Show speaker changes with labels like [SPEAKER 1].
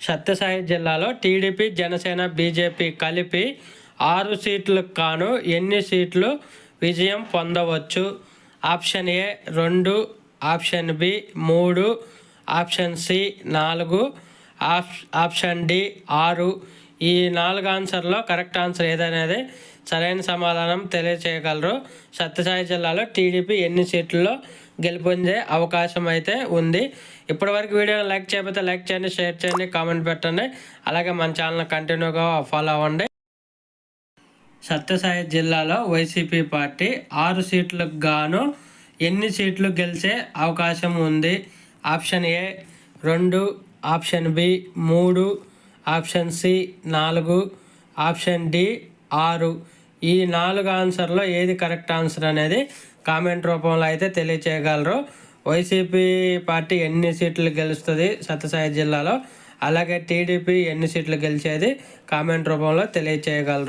[SPEAKER 1] సత్యసాయి జిల్లాలో TDP Janasena BJP కలిపి 6 సీట్లకు గాను ఎన్ని సీట్లు విజయం పొందవచ్చు? Option A 2, option B 3, option C 4, option D 6. ఈ 4 ఆన్సర్లో కరెక్ట్ ఆన్సర్ ఏదనేది సరైన సమాధానం తెలియచేయగలరు. సత్యసాయి జిల్లాలో టీడీపీ ఎన్ని సీట్లలో గెలుపొందే అవకాశం అయితే ఉంది. ఇప్పటివరకు వీడియోని లైక్ చేయకపోతే లైక్ చేయండి, షేర్ చేయండి, కామెంట్ పెట్టండి. అలాగే మన ఛానల్ కంటిన్యూగా ఫాలో అవ్వండి. సత్యసాయి జిల్లాలో వైసీపీ పార్టీ 6 సీట్లకు గాను ఎన్ని సీట్లు గెలిచే అవకాశం ఉంది? Option A 2, option B 3, option C 4, option D 6. ఈ 4 ఆన్సర్లో ఏది కరెక్ట్ ఆన్సర్ అనేది కామెంట్ రూపంలో అయితే తెలియచేయగలరు. వైసీపీ పార్టీ ఎన్ని సీట్లు గెలుస్తుంది సత్యసాయి జిల్లాలో, అలాగే టీడీపీ ఎన్ని సీట్లు గెలిచేది కామెంట్ రూపంలో తెలియచేయగలరు.